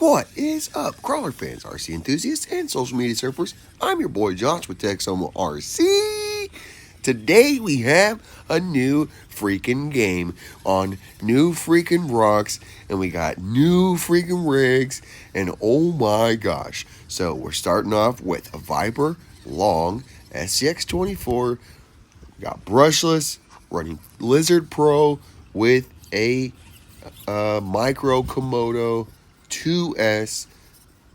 What is up, crawler fans, RC enthusiasts, and social media surfers? I'm your boy Josh with MOFO RC. Today we have a new freaking game on new freaking rocks, and we got new freaking rigs, and oh my gosh. So we're starting off with a Viper Long SCX24. We got brushless, running Lizard Pro with a micro Komodo 2S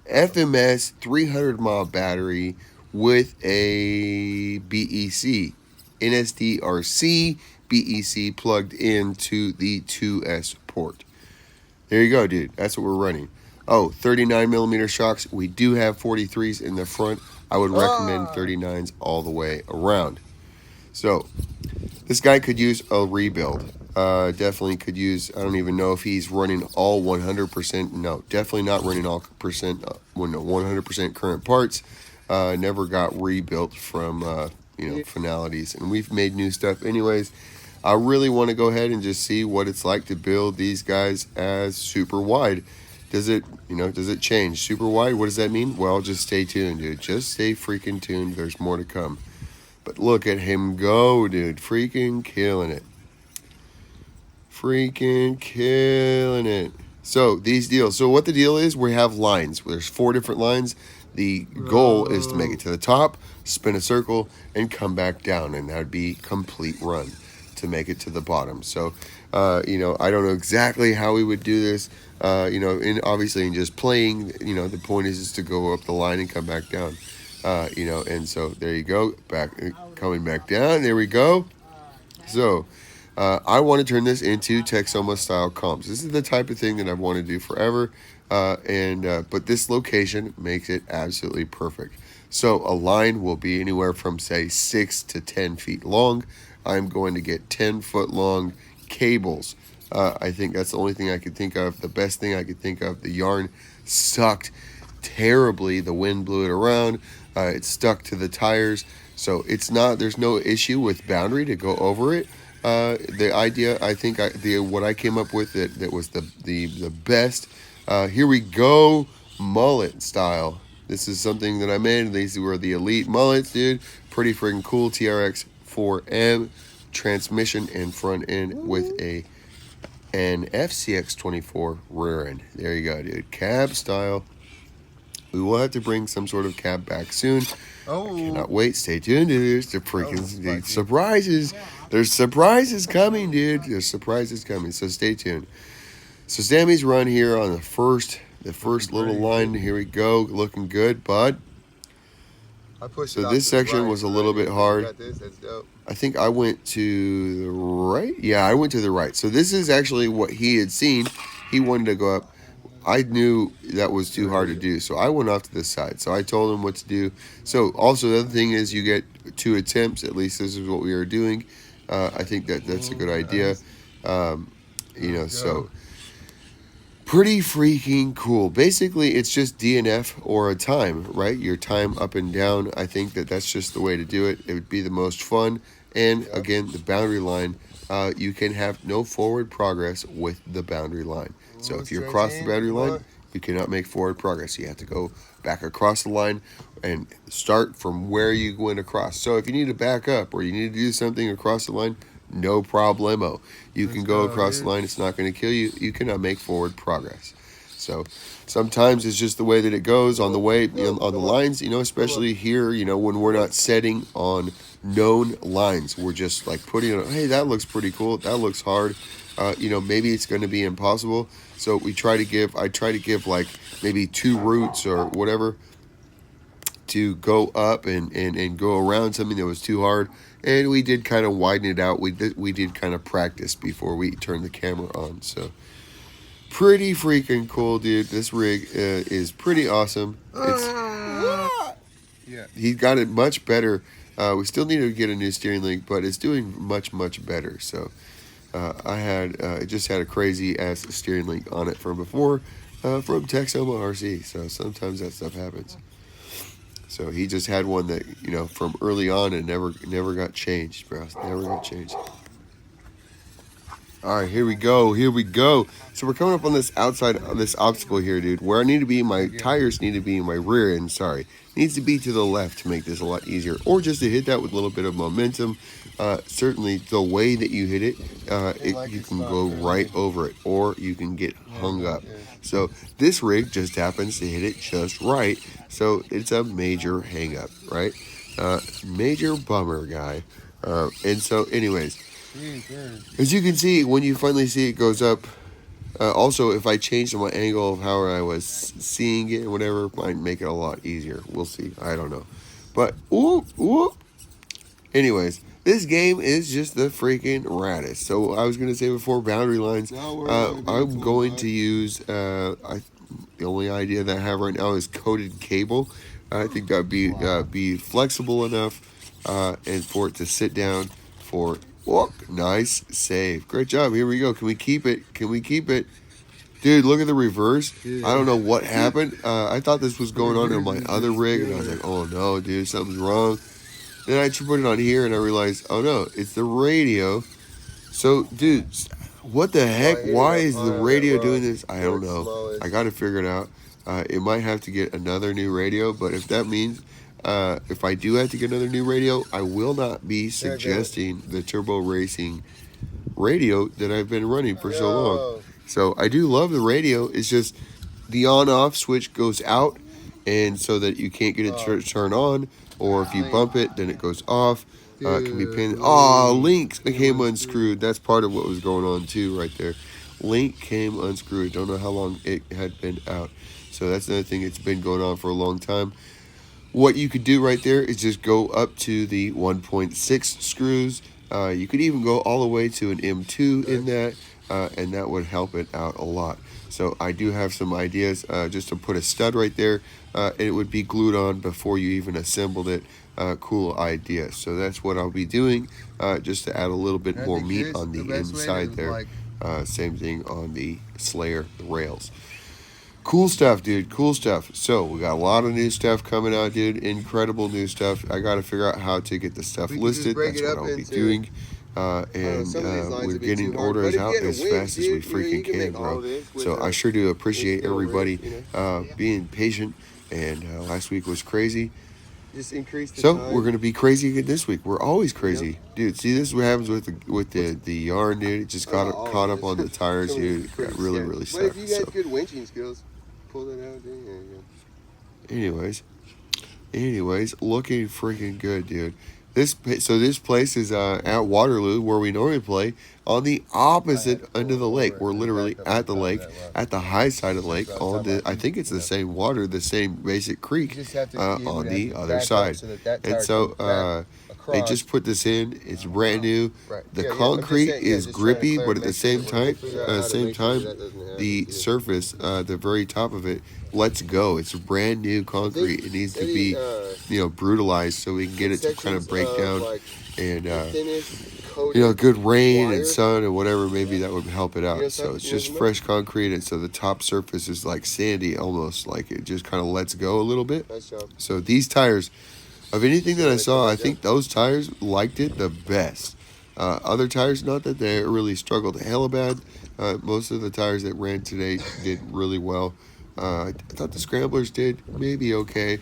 FMS 300 mile battery with a BEC NSD RC BEC plugged into the 2S port. There you go, dude. That's what we're running. Oh, 39 millimeter shocks. We do have 43s in the front. I would recommend 39s all the way around. So this guy could use a rebuild. Definitely could use, I don't even know if he's running all 100%. No, definitely not running all 100% current parts. Never got rebuilt from, finalities. And we've made new stuff anyways. I really want to go ahead and just see what it's like to build these guys as super wide. Does it change? Super wide, what does that mean? Well, just stay tuned, dude. Just stay freaking tuned. There's more to come. But look at him go, dude. Freaking killing it. Freaking killing it. So these deals. So what the deal is, we have lines. There's 4 different lines. The goal is to make it to the top, spin a circle, and come back down. And that would be complete run to make it to the bottom. So, I don't know exactly how we would do this. Obviously in just playing, the point is to go up the line and come back down. And so there you go. Coming back down. There we go. So I want to turn this into Texoma style comps. This is the type of thing that I've wanted to do forever. But this location makes it absolutely perfect. So a line will be anywhere from say 6 to 10 feet long. I'm going to get 10-foot long cables. I think that's the only thing I could think of. The best thing I could think of. The yarn sucked terribly. The wind blew it around. It stuck to the tires. So there's no issue with boundary to go over it. The idea, I think, what I came up with that was the best. Here we go, mullet style. This is something that I made. These were the elite mullets, dude. Pretty freaking cool. TRX 4M transmission and front end with an FCX24 rear end. There you go, dude. Cab style. We will have to bring some sort of cab back soon. Oh. I cannot wait. Stay tuned, dude. There's the freaking surprises. There's surprises coming, dude. There's surprises coming. So stay tuned. So Sammy's run here on the first little line. Here we go. Looking good, bud. So this section was a little bit hard. I think I went to the right. Yeah, I went to the right. So this is actually what he had seen. He wanted to go up. I knew that was too hard to do, so I went off to the side. So I told him what to do. So also the other thing is you get 2 attempts. At least this is what we are doing. I think that's a good idea. So pretty freaking cool. Basically, it's just DNF or a time, right? Your time up and down. I think that's just the way to do it. It would be the most fun. And again, the boundary line, you can have no forward progress with the boundary line. So if you cross the boundary line, you cannot make forward progress. You have to go back across the line and start from where you went across. So if you need to back up or you need to do something across the line, no problemo. You can go across the line. It's not going to kill you. You cannot make forward progress. So sometimes it's just the way that it goes on the way, on the lines, especially here, when we're not setting on known lines. We're just like putting it, hey, that looks pretty cool. That looks hard. Maybe it's going to be impossible. So I try to give like maybe 2 routes or whatever to go up and go around something that was too hard. And we did kind of widen it out. We did kind of practice before we turned the camera on. So pretty freaking cool, dude. This rig is pretty awesome. He got it much better. We still need to get a new steering link, but it's doing much better. So I just had a crazy ass steering link on it from before from Texoma RC. So sometimes that stuff happens. So he just had one that, from early on and never got changed, bro. Never got changed. All right, here we go. Here we go. So we're coming up on this outside of this obstacle here, dude. Where I need to be, my tires need to be in my rear end. Sorry, needs to be to the left to make this a lot easier, or just to hit that with a little bit of momentum. Certainly, the way that you hit it, you can go right over it, or you can get hung up. So this rig just happens to hit it just right. So it's a major hang up, right? Major bummer, guy. And so, anyways. As you can see, when you finally see it goes up, also if I change my angle of how I was seeing it or whatever, it might make it a lot easier. We'll see. I don't know. But, anyways, this game is just the freaking raddest. So I was going to say before boundary lines, I'm going to use, the only idea that I have right now is coated cable. I think that would be flexible enough and for it to sit down for... Walk. Nice save. Great job. Here we go. Can we keep it? Can we keep it? Dude, look at the reverse. I don't know what happened. I thought this was going on in my other rig, and I was like, oh no, dude, something's wrong. Then I put it on here, and I realized, oh no, it's the radio. So, dude, what the heck? Why is the radio doing this? I don't know. I got to figure it out. It might have to get another new radio, but if that means... if I do have to get another new radio, I will not be suggesting the turbo racing radio that I've been running for so long. So I do love the radio. It's just the on-off switch goes out, and so that you can't get it to turn on, or if you bump it, then it goes off. It can be pinned. Oh, Link came unscrewed. That's part of what was going on too, right there. Link came unscrewed. Don't know how long it had been out. So that's another thing. It's been going on for a long time. What you could do right there is just go up to the 1.6 screws. You could even go all the way to an M2 in that, and that would help it out a lot. So I do have some ideas just to put a stud right there, and it would be glued on before you even assembled it. Cool idea. So that's what I'll be doing, just to add a little bit more meat on the inside there. Same thing on the Slayer rails. Cool stuff, dude. Cool stuff. So we got a lot of new stuff coming out, dude. Incredible new stuff. I got to figure out how to get the stuff listed. That's what I'll be doing. We're getting orders out as fast as we freaking can, bro. So I sure do appreciate everybody being patient. And last week was crazy. So we're gonna be crazy again this week. We're always crazy, dude. See, this is what happens with the yarn, dude. It just got caught up on the tires, dude. It got really stuck. But if you got good winching skills, pull that out, dude. Anyways, looking freaking good, dude. This place is at Waterloo, where we normally play, on the opposite end of the lake. We're literally at the lake, at the high side of the lake. I think it's the same water, the same basic creek on the other side. And so they just put this in. It's brand new. The concrete is grippy, but at the same time, the surface, the very top of it, lets go. It's brand new concrete. It needs to be, brutalized so we can get it to kind of break down, and good rain and sun and whatever, maybe that would help it out. So it's just fresh concrete, and so the top surface is like sandy, almost like it just kind of lets go a little bit. So these tires, of anything that I saw, I think those tires liked it the best. Other tires, not that they really struggled hella bad. Most of the tires that ran today did really well. I thought the scramblers did maybe okay.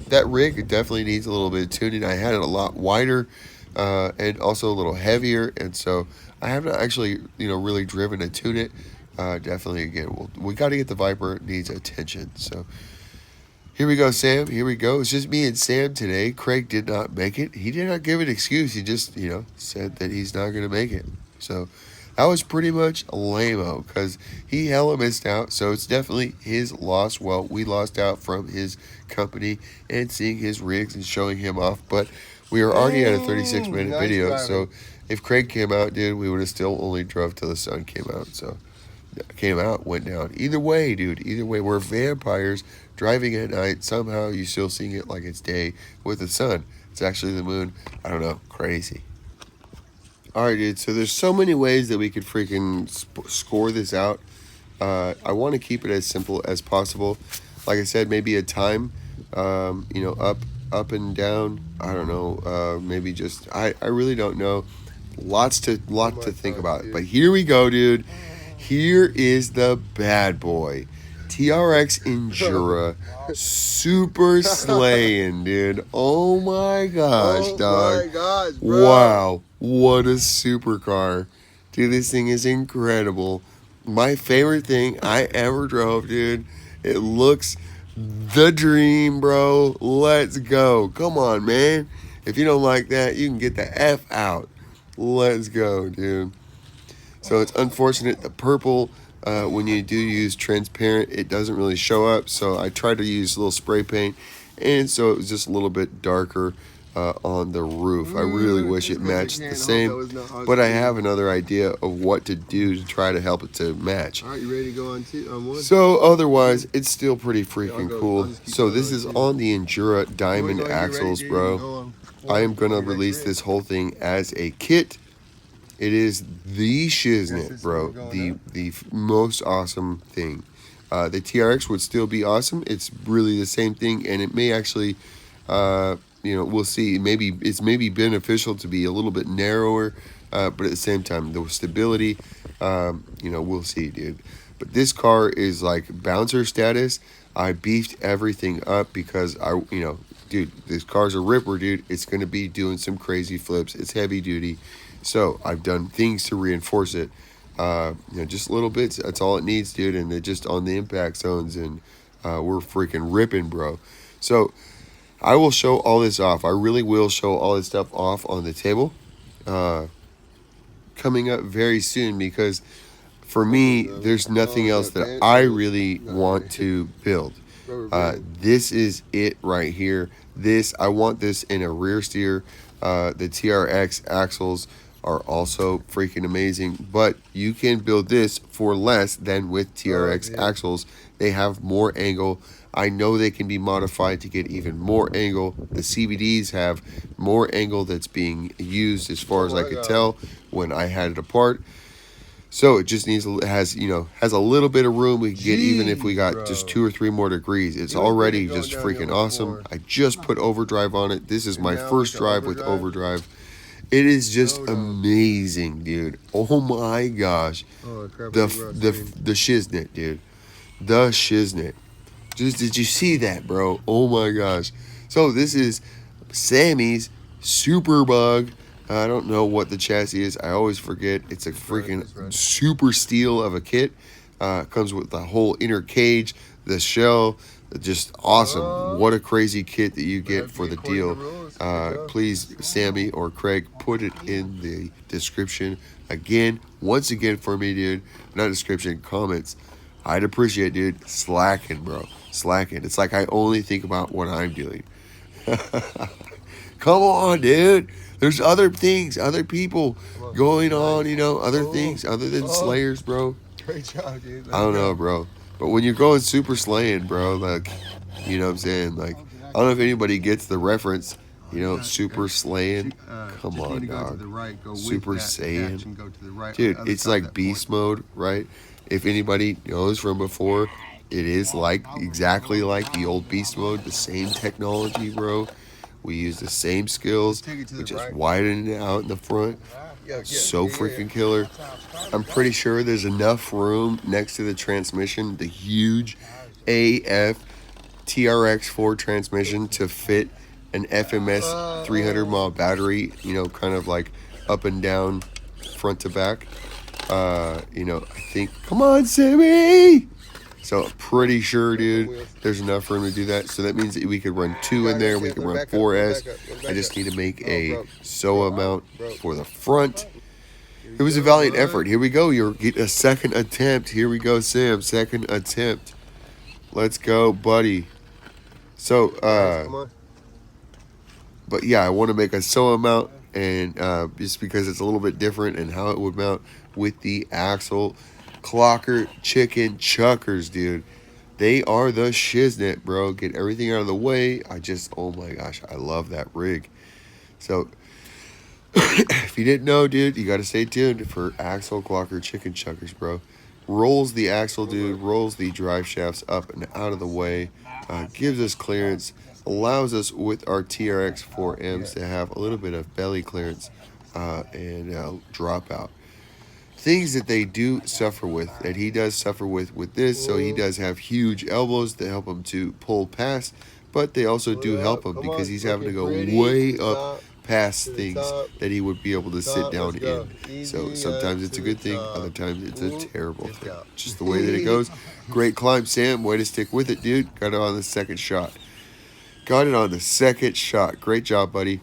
That rig definitely needs a little bit of tuning. I had it a lot wider and also a little heavier, and so I haven't actually really driven to tune it. Definitely, again, we got to get the Viper. It needs attention. So here we go, Sam. Here we go. It's just me and Sam today. Craig did not make it. He did not give an excuse. He just said that he's not going to make it. So that was pretty much lame-o, because he hella missed out, so it's definitely his loss. Well, we lost out from his company and seeing his rigs and showing him off, but we are already at a 36-minute video, so if Craig came out, dude, we would have still only drove till the sun came out, went down. Either way, dude, we're vampires driving at night. Somehow you're still seeing it like it's day with the sun. It's actually the moon. I don't know, crazy. Alright, dude, so there's so many ways that we could freaking score this out. I want to keep it as simple as possible. Like I said, maybe a time, up and down. I don't know, maybe just, I really don't know. Lots to think about. But here we go, dude. Here is the bad boy. TRX Endura Super SLAYIN, dude. Oh my gosh, dog. Oh my gosh, bro. Wow, what a supercar. Dude, this thing is incredible. My favorite thing I ever drove, dude. It looks the dream, bro. Let's go. Come on, man. If you don't like that, you can get the F out. Let's go, dude. So it's unfortunate the purple, when you do use transparent, it doesn't really show up. So I tried to use a little spray paint, and so it was just a little bit darker on the roof. I really wish it matched the same, but I have another idea of what to do to try to help it to match. All right, you ready to go on one? So otherwise, it's still pretty freaking cool. So this is on the Endura Diamond axles, bro. I am going to release this whole thing as a kit. It is the shiznit, bro. The most awesome thing. The TRX would still be awesome. It's really the same thing, and it may actually, we'll see. Maybe it's beneficial to be a little bit narrower, but at the same time, the stability, we'll see, dude. But this car is like bouncer status. I beefed everything up because dude, this car's a ripper, dude. It's gonna be doing some crazy flips. It's heavy duty. So I've done things to reinforce it, just little bits. That's all it needs, dude. And they're just on the impact zones, and we're freaking ripping, bro. So I will show all this off. I really will show all this stuff off on the table, coming up very soon, because for me, there's nothing else that I really want to build. This is it right here. I want this in a rear steer. The TRX axles are also freaking amazing, but you can build this for less than with TRX axles. They have more angle. I know they can be modified to get even more angle. The CVDs have more angle that's being used, as far as I could tell when I had it apart. So it just has a little bit of room we can get, even if we got just 2 or 3 more degrees. It's already just freaking awesome. I just put overdrive on it. This is my first drive with overdrive. It is just amazing, dude. Oh my gosh. The shiznit, dude. The shiznit. Did you see that, bro? Oh my gosh. So this is Sammy's Super Bug. I don't know what the chassis is. I always forget. It's a freaking super steel of a kit. Comes with the whole inner cage, the shell. Just awesome. What a crazy kit that you get for the deal. Please, Sammy or Craig, put it in the description once again for me, dude. Not description, comments. I'd appreciate, dude. Slacking, bro. Slacking. It's like I only think about what I'm doing. Come on, dude. There's other things, other people going on, other things other than Slayers, bro. Great job, dude. I don't know, bro. But when you're going super slaying, bro, like, you know what I'm saying? Like, I don't know if anybody gets the reference, super slaying. Come on, dog. Super Saiyan. Dude, it's like beast mode, right? If anybody knows from before, it is like exactly like the old beast mode, the same technology, bro. We use the same skills. We just widen it out in the front. So freaking killer. I'm pretty sure there's enough room next to the transmission, the huge AF TRX4 transmission, to fit an FMS 300 mile battery, kind of like up and down, front to back. I think, come on, Sammy. So I'm pretty sure, dude, there's enough room to do that. So that means that we could run 2 in there. We could run 4S. I just need to make a SOA mount for the front. It was a valiant effort. Here we go. You're getting a second attempt. Here we go, Sam. Second attempt. Let's go, buddy. So, but yeah, I want to make a SOA mount, and just because it's a little bit different and how it would mount with the axle. Clocker chicken chuckers, dude. They are the shiznit, bro. Get everything out of the way. Oh my gosh, I love that rig. So, if you didn't know, dude, you got to stay tuned for axle clocker chicken chuckers, bro. Rolls the axle, dude. Rolls the drive shafts up and out of the way. Gives us clearance. Allows us with our TRX 4Ms to have a little bit of belly clearance and dropout. Things that they do suffer with, that he does suffer with this, so he does have huge elbows that help him to pull past, but they also do help him because he's having to go way up past things that he would be able to sit down in. So sometimes it's a good thing, other times it's a terrible thing. Just the way that it goes. Great climb, Sam. Way to stick with it, dude. Got it on the second shot. Got it on the second shot. Great job, buddy.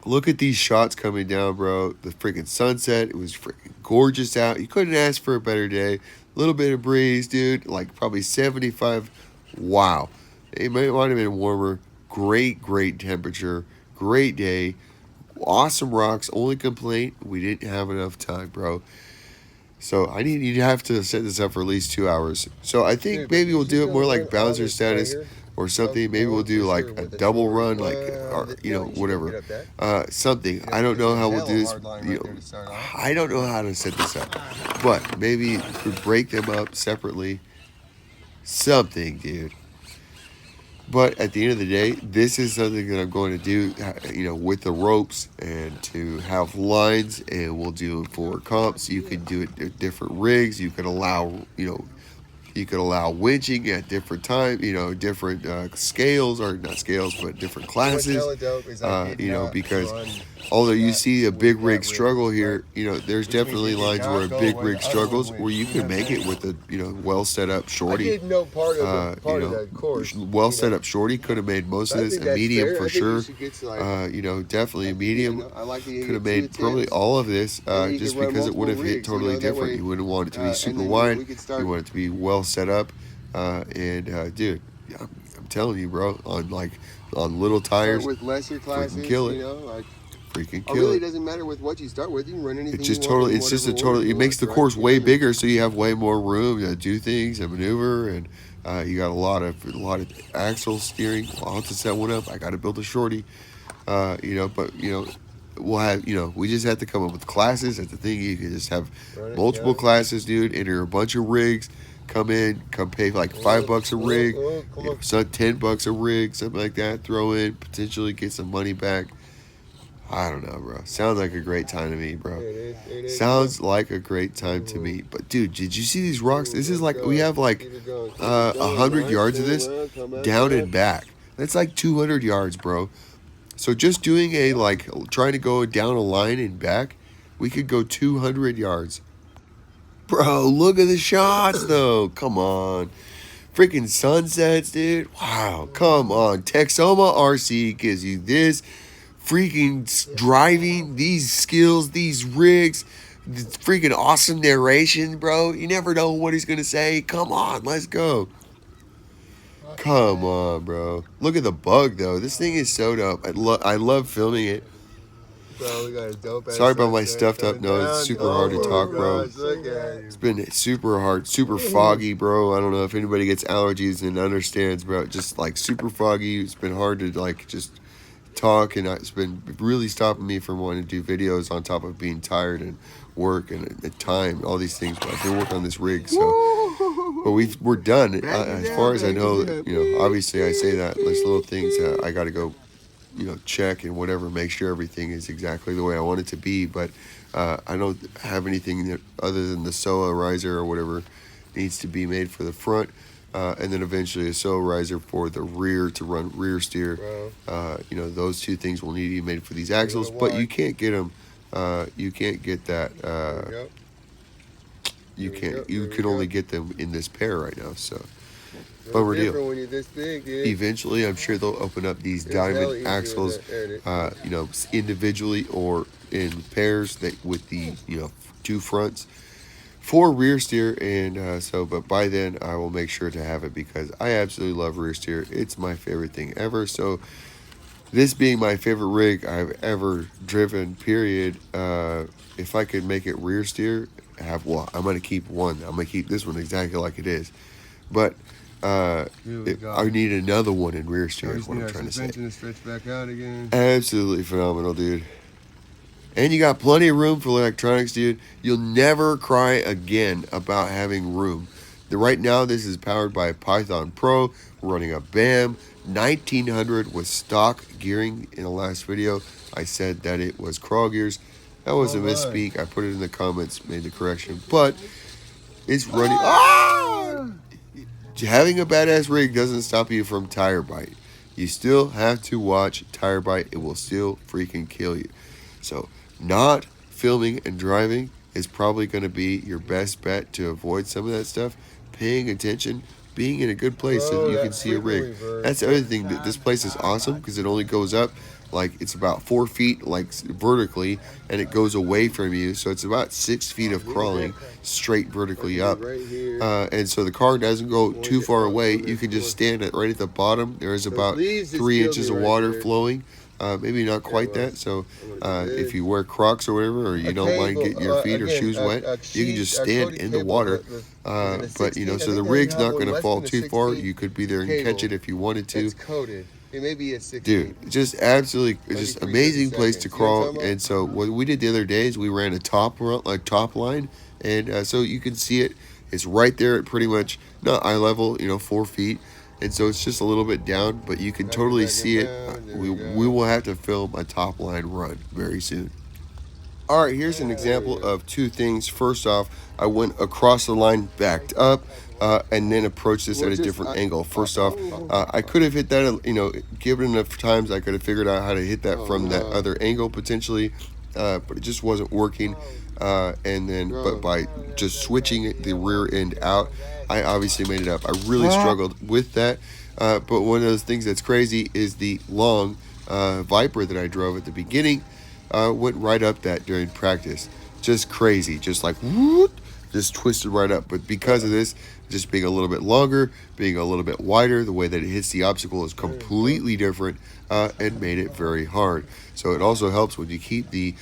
Look at these shots coming down, bro. The freaking sunset. It was freaking gorgeous out. You couldn't ask for a better day. A little bit of breeze, dude. Like probably 75. Wow. It might have been warmer. Great temperature. Great day. Awesome rocks. Only complaint, we didn't have enough time, bro. So you'd have to set this up for at least 2 hours. So I think maybe we'll do it more like bouncer status or something. Maybe we'll do like a double run, like, or, whatever. Something. I don't know how we'll do this. I don't know how to set this up. But maybe we break them up separately. Something, dude. But at the end of the day, this is something that I'm going to do, with the ropes and to have lines, and we'll do it for comps. You can do it at different rigs. You can allow, you could allow winching at different times, different scales, or not scales, but different classes, because although you see a big rig struggle here, there's definitely lines where a big rig struggles where you can make it with a, well set up shorty. Well set up shorty could have made most of this. A medium for sure. Definitely a medium could have made probably all of this, just because it would have hit totally different. You wouldn't want it to be super wide. You want it to be well set up, dude, I'm telling you, bro, on little tires, with lesser classes, freaking kill it. Freaking kill it. Really doesn't matter with what you start with. You can run anything. It makes the course way bigger, so you have way more room to do things and maneuver, and you got a lot of axle steering. I'll have to set one up. I got to build a shorty, but we'll have, we just have to come up with classes. That's the thing. You can just have multiple classes, dude. Enter a bunch of rigs. Come pay like $5 a rig, $10 a rig, something like that. Throw in, potentially get some money back. I don't know, bro. Sounds like a great time to me, bro. Sounds like a great time to me. But dude, did you see these rocks? This is like, we have like 100 yards of this down and back. That's like 200 yards, bro. So just doing trying to go down a line and back, we could go 200 yards. Bro, look at the shots, though. Come on. Freaking sunsets, dude. Wow. Come on. Texoma RC gives you this freaking driving, these skills, these rigs, freaking awesome narration, bro. You never know what he's going to say. Come on. Let's go. Come on, bro. Look at the bug, though. This thing is so dope. I love filming it. Bro, we got a dope. Sorry about my stuffed up nose. It's super hard to talk, bro. It's been super hard, super foggy, bro. I don't know if anybody gets allergies and understands, bro. Just like super foggy. It's been hard to just talk, and it's been really stopping me from wanting to do videos on top of being tired and work and time, all these things. But I've been working on this rig, so. But we're done. As far as I know, obviously I say that. There's little things that I got to go check and whatever, make sure everything is exactly the way I want it to be. But I don't have anything that, other than the SOA riser or whatever, needs to be made for the front, and then eventually a SOA riser for the rear to run rear steer. Those two things will need to be made for these axles, but you can't get them. You can't get that. You can't. You can only get them in this pair right now. So. Bummer deal. When you're this big, dude. Eventually, I'm sure they'll open up these diamond axles, individually or in pairs with the two fronts for rear steer, and but by then I will make sure to have it because I absolutely love rear steer. It's my favorite thing ever. So this being my favorite rig I've ever driven, period. If I could make it rear steer, I'm gonna keep one. I'm gonna keep this one exactly like it is, but. I need another one in rear steer is what I'm trying to say. Stretch back out again. Absolutely phenomenal, dude. And you got plenty of room for electronics, dude. You'll never cry again about having room. Right now, this is powered by Python Pro. We're running a BAM 1900 with stock gearing. In the last video, I said that it was crawl gears. That was a misspeak. I put it in the comments, made the correction, but it's running. Ah! Having a badass rig doesn't stop you from tire bite. You still have to watch tire bite. It will still freaking kill you. So not filming and driving is probably going to be your best bet to avoid some of that stuff. Paying attention, being in a good place so that you can see a rig. That's the other thing. That this place is awesome because it only goes up like it's about 4 feet like vertically, and it goes away from you, so it's about 6 feet of crawling straight vertically up, and so the car doesn't go too far away. You can just stand right at the bottom. There is about 3 inches of water flowing, maybe not quite that. So if you wear Crocs or whatever, or you don't mind getting your feet or shoes wet, you can just stand in the water. But you know, so the rig's not going to fall too far. You could be there and catch it if you wanted to. It may be a 60. Dude, just absolutely, just amazing place to crawl. And so what we did the other day is we ran a top line, and so you can see it. It's right there at pretty much not eye level, you know, 4 feet, and so it's just a little bit down, but you can totally see it. We will have to film a top line run very soon. All right, here's an example of two things. First off, I went across the line, backed up, and then approached this at a different angle. First off, I could have hit that, you know, given enough times, I could have figured out how to hit that from that other angle potentially, but it just wasn't working. And then, but by just switching the rear end out, I obviously made it up. I really struggled with that. But one of those things that's crazy is the long Viper that I drove at the beginning. Went right up that during practice. Just crazy. Just like, whoop, just twisted right up. But because of this, just being a little bit longer, being a little bit wider, the way that it hits the obstacle is completely different, and made it very hard. So it also helps when you keep the,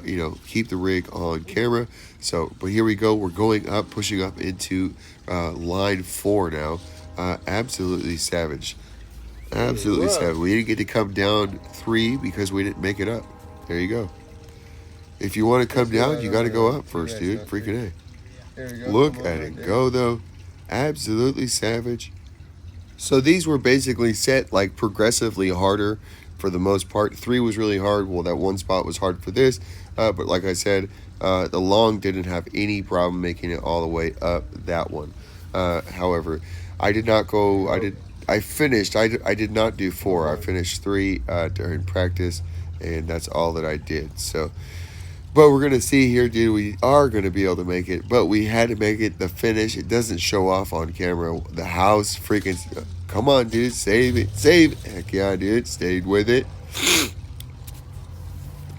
you know, keep the rig on camera. So, but here we go. We're going up, pushing up into line 4 now. Absolutely savage. Absolutely savage. We didn't get to come down 3 because we didn't make it up. There you go. If you want to come down, you got to go up first, dude. Freaking A. Look at it go, though. Absolutely savage. So these were basically set like progressively harder for the most part. 3 was really hard. Well, that one spot was hard for this. But like I said, the long didn't have any problem making it all the way up that one. However, I did not go. I finished. I did not do 4. I finished 3 during practice. And that's all that I did. So, but we're gonna see here, dude. We are gonna be able to make it, but we had to make it the finish. It doesn't show off on camera. The house, freaking, come on, dude, save it, save it. Heck yeah, dude, stayed with it. It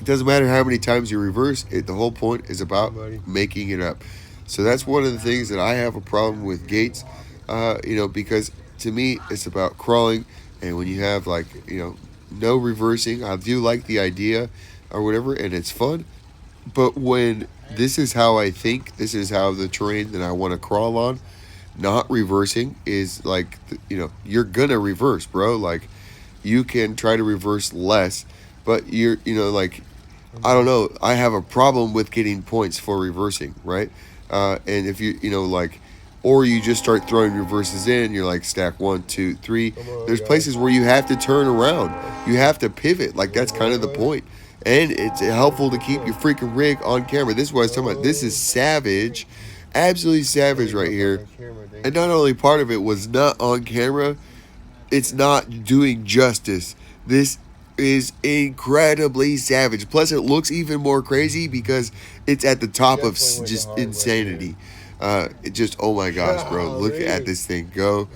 doesn't matter how many times you reverse it. The whole point is about making it up. So that's one of the things that I have a problem with gates. You know, because to me it's about crawling, and when you have like, you know, no reversing, I do like the idea or whatever, and it's fun, but when this is how I think, this is how the terrain that I want to crawl on, not reversing is like, you know, you're gonna reverse, bro. Like, you can try to reverse less, but you know, like, I don't know, I have a problem with getting points for reversing, right? And if you know, like, or you just start throwing reverses in, you're like stack 1, 2, 3. There's places where you have to turn around. You have to pivot. Like, that's kind of the point. And it's helpful to keep your freaking rig on camera. This is what I was talking about. This is savage. Absolutely savage right here. And not only part of it was not on camera, it's not doing justice. This is incredibly savage. Plus, it looks even more crazy because it's at the top of just insanity. It just, oh my gosh, bro, look at this thing go.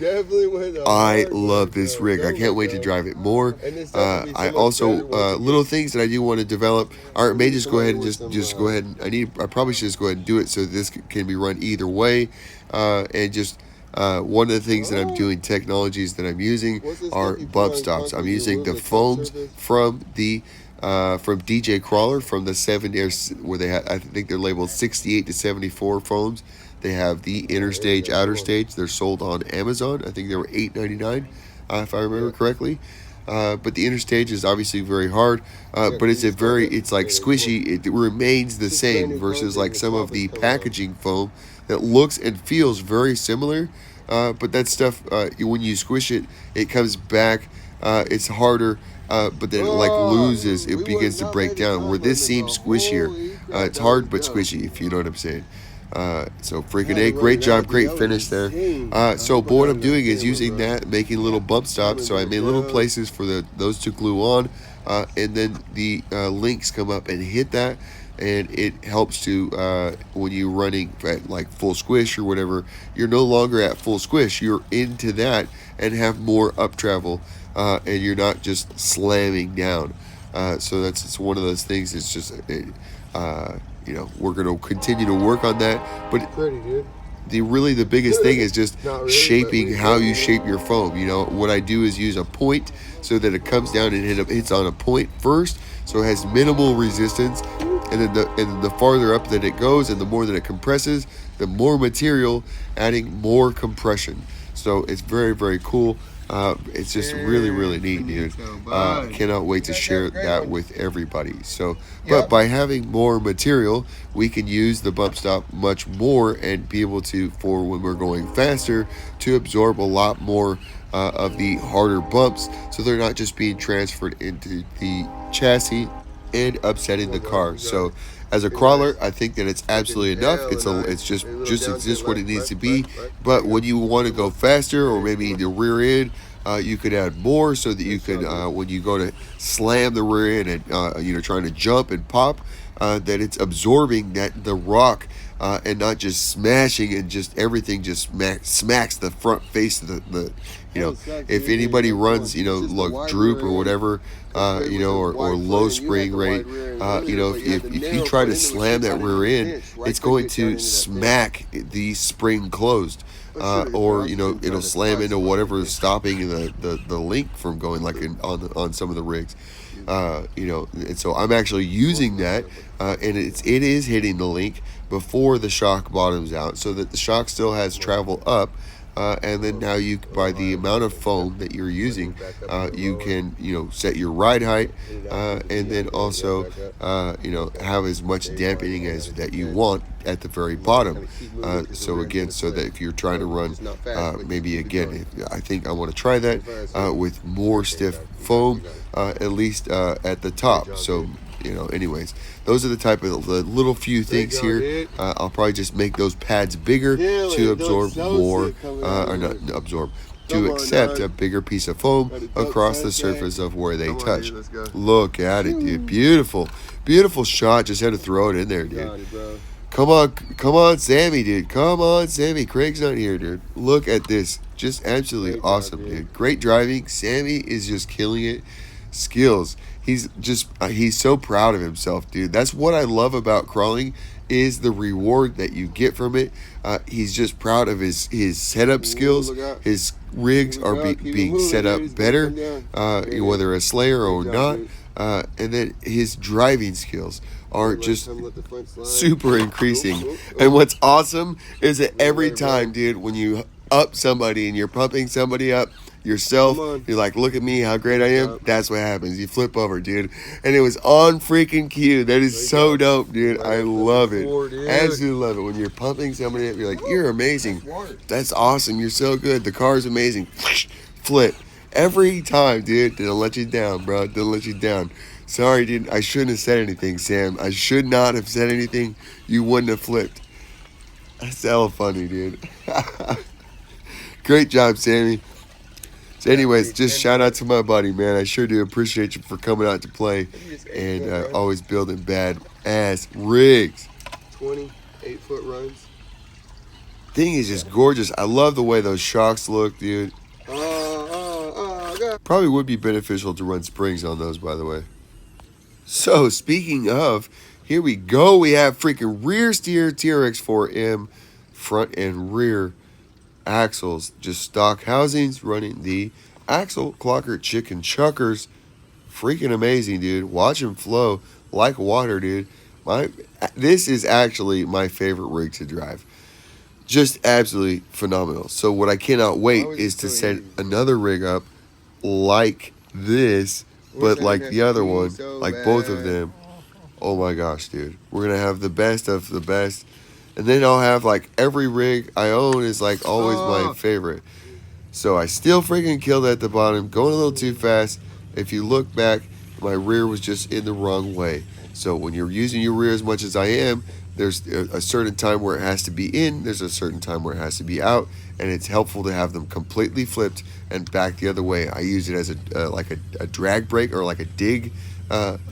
I love this rig. I can't wait to drive it more. I also, little things that I do want to develop, or may just go ahead and just go ahead and, I probably should just go ahead and do it so this can be run either way. And just, one of the things that I'm doing, technologies that I'm using are bump stops. I'm using the foams from the from DJ Crawler, from the 7 years where they have, I think they're labeled 68 to 74 foams. They have the inner stage, outer stage. They're sold on Amazon. I think they were $8.99, if I remember correctly. But the inner stage is obviously very hard, but it's like squishy. It remains the same versus like some of the packaging foam, that looks and feels very similar, but that stuff, when you squish it, it comes back. It's harder, but then it like loses. It begins to break down. Where this seems squishier, it's hard but squishy, if you know what I'm saying. So freaking A, great job, great finish there. So but what I'm doing is using that, making little bump stops. So I made little places for those to glue on, and then the links come up and hit that, and it helps to when you're running at like full squish or whatever, you're no longer at full squish. You're into that and have more up travel, and you're not just slamming down. So it's one of those things. It's just you know, we're going to continue to work on that, but the biggest thing is just shaping how you shape your foam. You know, what I do is use a point so that it comes down and hits on a point first, so it has minimal resistance, and then the farther up that it goes and the more that it compresses, the more material, adding more compression. So it's very, very cool. It's just really, really neat, dude. Cannot wait to share that with everybody. So, but by having more material, we can use the bump stop much more and be able to, for when we're going faster, to absorb a lot more of the harder bumps, so they're not just being transferred into the chassis and upsetting the car. So as a crawler, I think that it's absolutely enough. It's just exists what it needs to be. But when you want to go faster, or maybe the rear end, you could add more so that you could, when you go to slam the rear end and you know, trying to jump and pop, that it's absorbing the rock, and not just smashing, and just everything just smacks the front face of the you know, if anybody runs, you know, like droop or whatever, you know, or low spring rate, you know, if you try to slam that rear end, it's going to smack the spring closed. Or you know, it'll slam into whatever is stopping the link from going, like on some of the rigs. You know, and so I'm actually using that, and it is hitting the link before the shock bottoms out, so that the shock still has travel up. And then now you, by the amount of foam that you're using, you can, you know, set your ride height, and then also, you know, have as much dampening as that you want at the very bottom. So again, so that if you're trying to run, maybe again, I think I want to try that with more stiff foam, at least at the top. So, you know, anyways, those are the type of the little few things here. I'll probably just make those pads bigger to absorb more, or not absorb, to accept a bigger piece of foam across the surface of where they touch. Look at it, dude. Beautiful, beautiful shot. Just had to throw it in there, dude. Come on, Sammy, dude. Come on, Sammy. Craig's not here, dude. Look at this. Just absolutely awesome, dude. Great driving. Sammy is just killing it. Skills. He's so proud of himself, dude. That's what I love about crawling, is the reward that you get from it. He's just proud of his setup skills. His rigs are being set up better, whether a Slayer or not. And then his driving skills are just super increasing. And what's awesome is that every time, dude, when you up somebody and you're pumping somebody up yourself, you're like, look at me, how great I am. That's what happens. You flip over, dude. And it was on freaking cue. That is so dope, dude. I love it. Absolutely love it. When you're pumping somebody up, you're like, you're amazing. That's awesome. You're so good. The car's amazing. Flip. Every time, dude. Didn't let you down, bro. Didn't let you down. Sorry, dude. I shouldn't have said anything, Sam. I should not have said anything. You wouldn't have flipped. That's hella funny, dude. Great job, Sammy. So anyways, just shout out to my buddy, man. I sure do appreciate you for coming out to play and always building bad ass rigs. 28-foot runs. Thing is just gorgeous. I love the way those shocks look, dude. Probably would be beneficial to run springs on those, by the way. So speaking of, here we go. We have freaking rear steer TRX4M front and rear axles, just stock housings, running the axle clocker chicken chuckers. Freaking amazing, dude. Watch them flow like water, dude. This is actually my favorite rig to drive. Just absolutely phenomenal. So what I cannot wait is to set another rig up like this, but like the other one, like both of them. Oh my gosh, dude. We're gonna have the best of the best. And then I'll have like every rig I own is like always my favorite. So I still freaking killed at the bottom, going a little too fast. If you look back, my rear was just in the wrong way. So when you're using your rear as much as I am, there's a certain time where it has to be in, there's a certain time where it has to be out, and it's helpful to have them completely flipped and back the other way. I use it as a drag brake or like a dig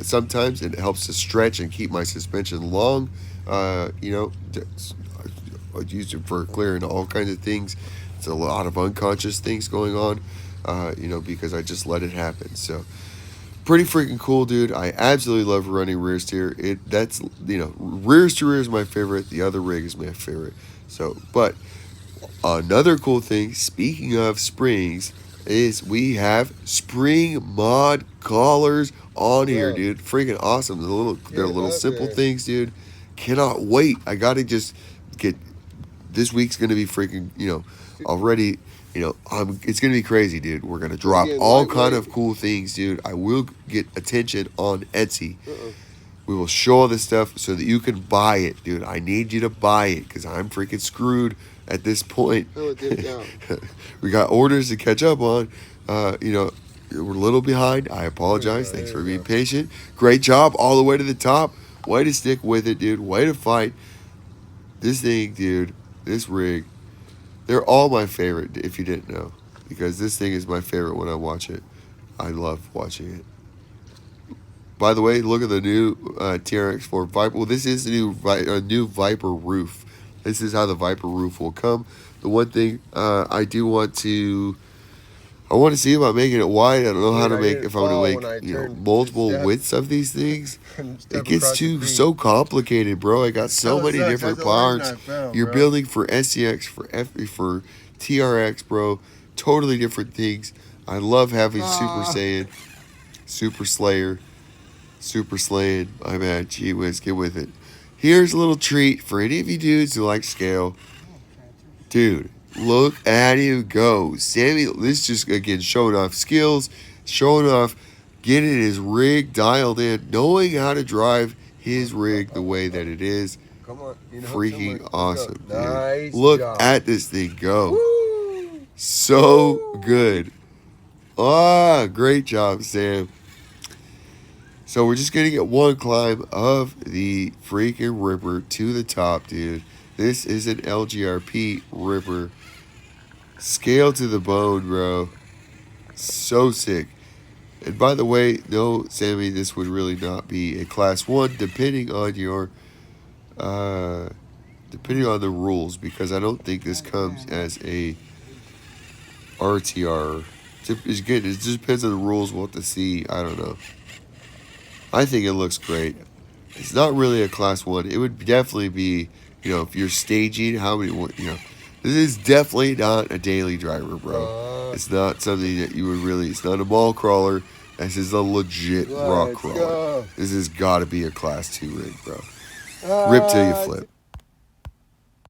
sometimes, and it helps to stretch and keep my suspension long. You know, I use it for clearing all kinds of things. It's a lot of unconscious things going on, you know, because I just let it happen. So pretty freaking cool, dude. I absolutely love running rear steer. That's, you know, rear to rear is my favorite. The other rig is my favorite. So, but another cool thing, speaking of springs, is we have spring mod collars on here, dude. Freaking awesome. They're little simple things, dude. Cannot wait. I gotta just get. This week's gonna be freaking, you know, already. You know, it's gonna be crazy, dude. We're gonna drop all kind of cool things, dude. I will get attention on Etsy. We will show all this stuff so that you can buy it, dude. I need you to buy it because I'm freaking screwed at this point. We got orders to catch up on. You know, we're a little behind. I apologize. Thanks for being patient. Great job all the way to the top. Way to stick with it, dude. Way to fight. This thing, dude. This rig. They're all my favorite, if you didn't know. Because this thing is my favorite when I watch it. I love watching it. By the way, look at the new TRX4 Viper. Well, this is a new Viper roof. This is how the Viper roof will come. The one thing I do want to... I want to see about making it wide. I don't know how to make... If I want to make, you know, multiple widths of these things. It gets so complicated, bro. I got so many different parts. You're building for SCX, for TRX, bro. Totally different things. I love having Super Saiyan, Super Slayer, Super SLAYIN. My bad. Gee whiz, get with it. Here's a little treat for any of you dudes who like scale. Dude, look at him go. Sammy, this just, again, showing off skills, showing off getting his rig dialed in, knowing how to drive his rig the way that it is. Come on, freaking awesome, dude. Nice Look job. at this thing go. Woo! So good. Ah, great job, Sam. So we're just going to get one climb of the freaking Ripper to the top, dude. This is an LGRP Ripper. Scale to the bone, bro. So sick. And by the way, no, Sammy, this would really not be a class 1 depending on your depending on the rules, because I don't think this comes as a RTR. It just depends on the rules. We'll have to see. I don't know. I think it looks great. It's not really a class 1. It would definitely be, you know, if you're staging, how many, you know, this is definitely not a daily driver, bro. It's not something that you would really, it's not a mall crawler. This is a legit rock crawler. This has got to be a class 2 rig, bro. Rip till you flip.